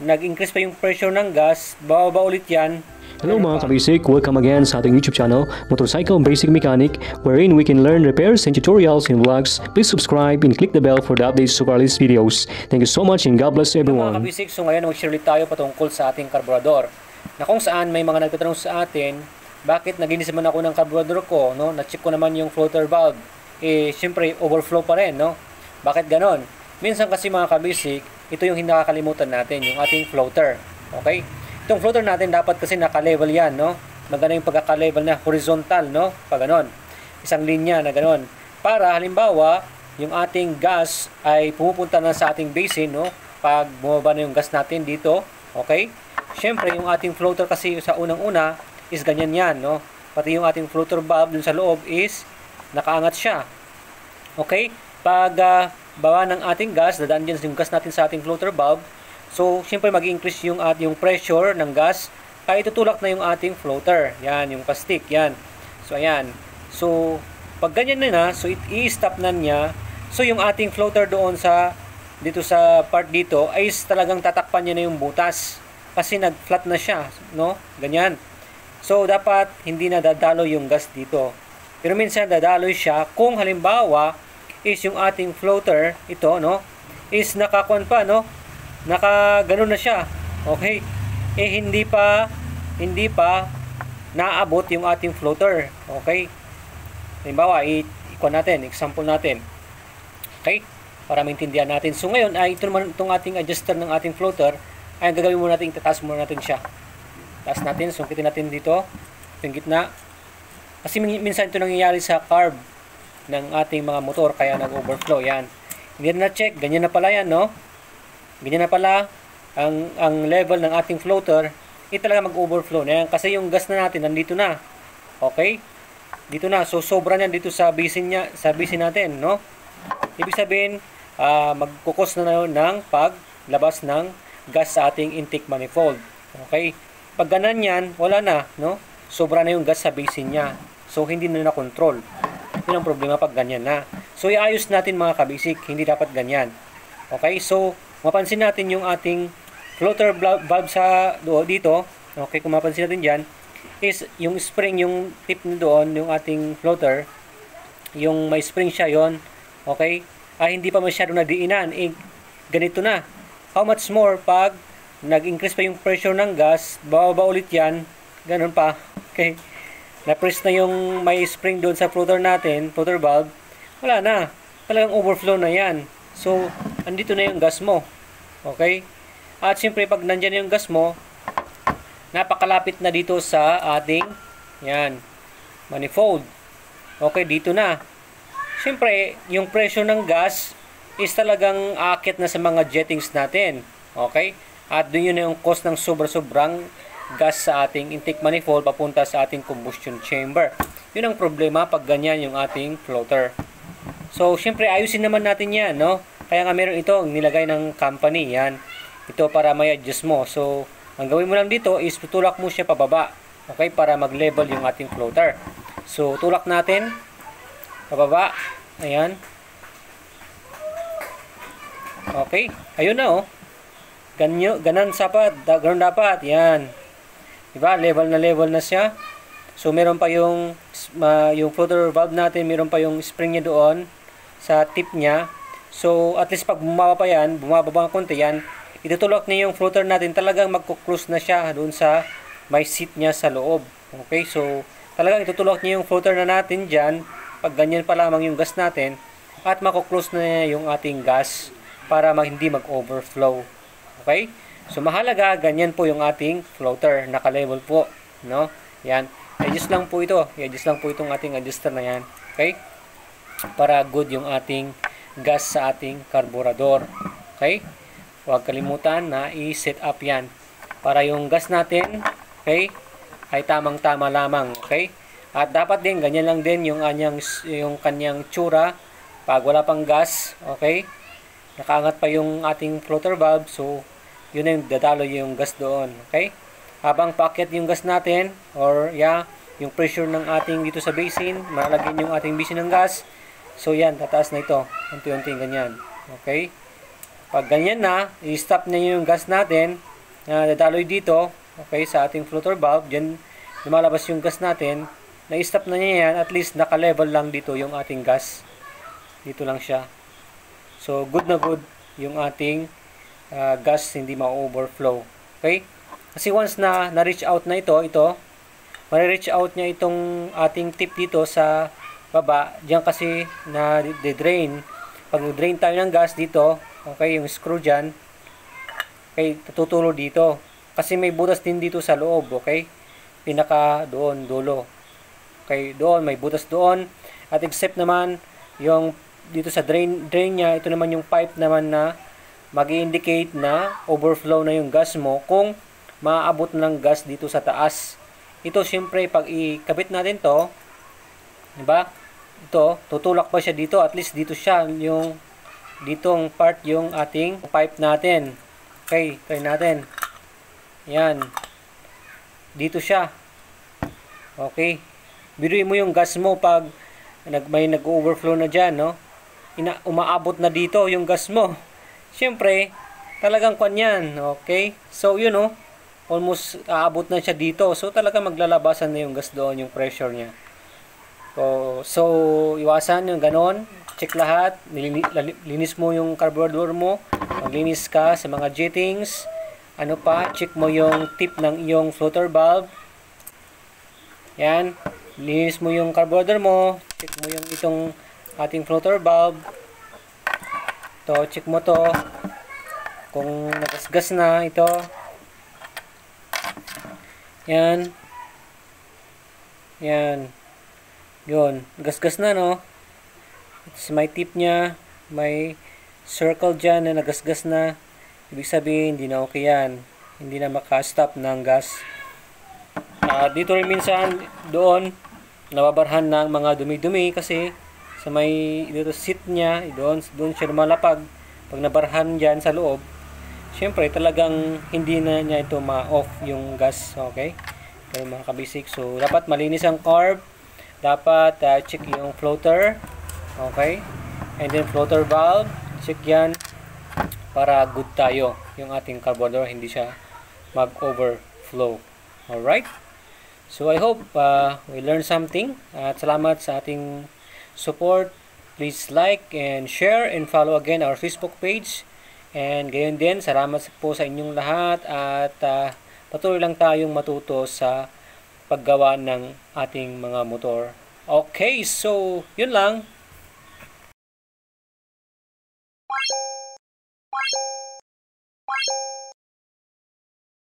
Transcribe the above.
nag-increase pa yung pressure ng gas, bababa ulit yan. Hello mga kabasic, welcome again sa ating YouTube channel, Motorcycle Basic Mechanic, wherein we can learn repairs and tutorials and vlogs. Please subscribe and click the bell for the updates of our latest videos. Thank you so much and God bless everyone. Mga kabasic, so ngayon mag-share ulit tayo patungkol sa ating karburador. Na kung saan may mga nagtatanong sa atin, bakit naglinis naman ako ng karburador ko, no? Na-check ko naman yung floater valve. Siyempre overflow pa rin, no? Bakit ganon? Minsan kasi mga kabasic, ito yung hindi nakakalimutan natin, yung ating floater. Okay? Itong floater natin dapat kasi naka-level yan, no? Maganda yung pagkaka-level na horizontal, no? Pag ganon. Isang linya na ganon. Para halimbawa, yung ating gas ay pumupunta na sa ating basin, no? Pag bumaba na yung gas natin dito, okay? Siyempre, yung ating floater kasi sa unang-una is ganyan yan, no? Pati yung ating floater valve dun sa loob is nakaangat siya. Okay? Pag bawa ng ating gas, dadaan dyan yung gas natin sa ating floater valve. So, siyempre mag-increase yung pressure ng gas, kaya itutulak na yung ating floater. Yan, yung plastic, yan. So, ayan. So, pag ganyan na, so i-stop na niya. So, yung ating floater doon dito sa part dito, ay talagang tatakpan niya na yung butas. Kasi nag-flat na siya, no? Ganyan. So, dapat hindi na dadalo yung gas dito. Pero minsan dadaloy siya kung halimbawa is yung ating floater, ito, no? Is nakakuan pa, no? Naka-ganon na siya. Okay? Hindi pa naabot yung ating floater. Okay? Halimbawa, i-kuan natin, example natin. Okay? Para maintindihan natin. So ngayon, ito naman itong ating adjuster ng ating floater, ay gagawin muna natin, itataas muna natin siya. Taas natin, sungkitin natin dito, yung gitna. Kasi minsan ito nangyayari sa carb ng ating mga motor, kaya nag-overflow. Yan. Hindi na check, ganyan na pala yan, no? Ganyan na pala ang level ng ating floater, talaga mag-overflow na yan. Kasi yung gas na natin, nandito na. Okay? Dito na. So, sobra yan dito sa basin natin, no? Ibig sabihin, magkukos na ng paglabas ng gas sa ating intake manifold. Okay? Pag ganan yan, wala na, no? Sobra na yung gas sa basin niya. So, hindi na na-control. Yun ang problema pag ganyan na. So, iayos natin mga kabisik. Hindi dapat ganyan. Okay? So, mapansin natin yung ating floater valve dito. Okay? Kung mapansin natin dyan, is yung spring, yung tip doon, yung ating floater, yung may spring siya yon. Okay? Hindi pa masyado nadiinan. Ganito na. How much more pag nag-increase pa yung pressure ng gas, bababa ulit yan, ganun pa. Okay? Na-press na yung may spring doon sa floater natin, floater valve, wala na. Talagang overflow na yan. So, andito na yung gas mo. Okay? At siyempre, pag nandyan yung gas mo, napakalapit na dito sa ating, yan, manifold. Okay, dito na. Siyempre, yung pressure ng gas is talagang aakit na sa mga jettings natin. Okay? At doon yun na yung cause ng sobrang gas sa ating intake manifold papunta sa ating combustion chamber. Yun ang problema pag ganyan yung ating floater. So, syempre, ayusin naman natin yan, no? Kaya nga meron ito, nilagay ng company, yan. Ito para may adjust mo. So, ang gawin mo lang dito is tutulak mo siya pababa. Okay? Para mag-level yung ating floater. So, tulak natin pababa. Ayan. Okay. Ayun na, oh. Ganon dapat. Yan. Diba? Level na siya. So, meron pa yung floater valve natin, meron pa yung spring niya doon sa tip niya. So, at least pag bumaba pa yan, bumababa ng konti yan, itutulak niya yung floater natin, talagang magkuklose na siya doon sa may seat niya sa loob. Okay? So, talagang itutulak niya yung floater na natin dyan, pag ganyan pa lamang yung gas natin, at makuklose na yung ating gas para hindi mag-overflow. Okay? So, mahalaga, ganyan po yung ating floater, naka-level po. No? Yan. I-adjust lang po ito. I-adjust lang po itong ating adjuster na yan. Okay? Para good yung ating gas sa ating karburador. Okay? Huwag kalimutan na i-set up yan. Para yung gas natin, okay, ay tamang-tama lamang. Okay? At dapat din, ganyan lang din yung kanyang tsura. Pag wala pang gas, okay, nakaangat pa yung ating floater valve. So, yun na yung dadalo yung gas doon. Okay? Habang paakyat yung gas natin, or yung pressure ng ating dito sa basin, malalagyan yung ating basin ng gas. So, yan, tataas na ito. Unti-unti ganyan. Okay? Pag ganyan na, i-stop na yung gas natin, na dadaloy dito, okay, sa ating floater valve. Diyan lumalabas yung gas natin. Na-stop na niya yan, at least naka-level lang dito yung ating gas. Dito lang siya. So, good na good yung ating gas, hindi ma-overflow. Okay? Kasi once na na-reach out na ito, ma-reach out niya itong ating tip dito sa baba. Diyan kasi na de-drain. Pag drain tayo ng gas dito, okay, yung screw dyan, okay, tutulo dito. Kasi may butas din dito sa loob, okay? Pinaka doon, dulo. Okay, doon, may butas doon. At except naman, yung dito sa drain niya, ito naman yung pipe naman na mag-i-indicate na overflow na yung gas mo kung maaabot ng gas dito sa taas. Ito, syempre, pag ikabit natin to, diba? Ito, tutulak pa siya dito. At least dito siya, yung ditong part yung ating pipe natin. Okay, try natin. Yan. Dito siya. Okay. Biruin mo yung gas mo pag may nag-overflow na dyan, no? Umaabot na dito yung gas mo. Siyempre, talagang kwan yan. Okay? So, yun, no? Almost aabot na siya dito. So, talagang maglalabasan na yung gas doon, yung pressure niya. So iwasan yung ganon. Check lahat. Linis mo yung carburetor mo. Maglinis ka sa mga jettings. Ano pa? Check mo yung tip ng iyong floater valve. Yan. Linis mo yung carburetor mo. Check mo yung itong ating floater valve. To, check mo to. Kung nagasgas na ito. Yan. Yan. Yun. Gasgas na, no? It's may tip niya. May circle dyan na nagasgas na. Ibig sabihin, hindi na okay yan. Hindi na makastop ng gas. Dito rin minsan, doon, nababarhan ng mga dumi-dumi kasi sa may dito seat niya, doon siya lumalapag. Pag nabarhan dyan sa loob, syempre talagang hindi na niya ito ma-off yung gas. Okay? Pero mga kabisik. So, dapat malinis ang carb. Dapat check yung floater. Okay? And then floater valve. Check yan. Para good tayo. Yung ating carburetor, hindi siya mag-overflow. Alright? So, I hope we learned something. At salamat sa ating support. Please like and share and follow again our Facebook page. And gayon din, salamat po sa inyong lahat. At patuloy lang tayong matuto sa paggawa ng ating mga motor. Okay, so yun lang.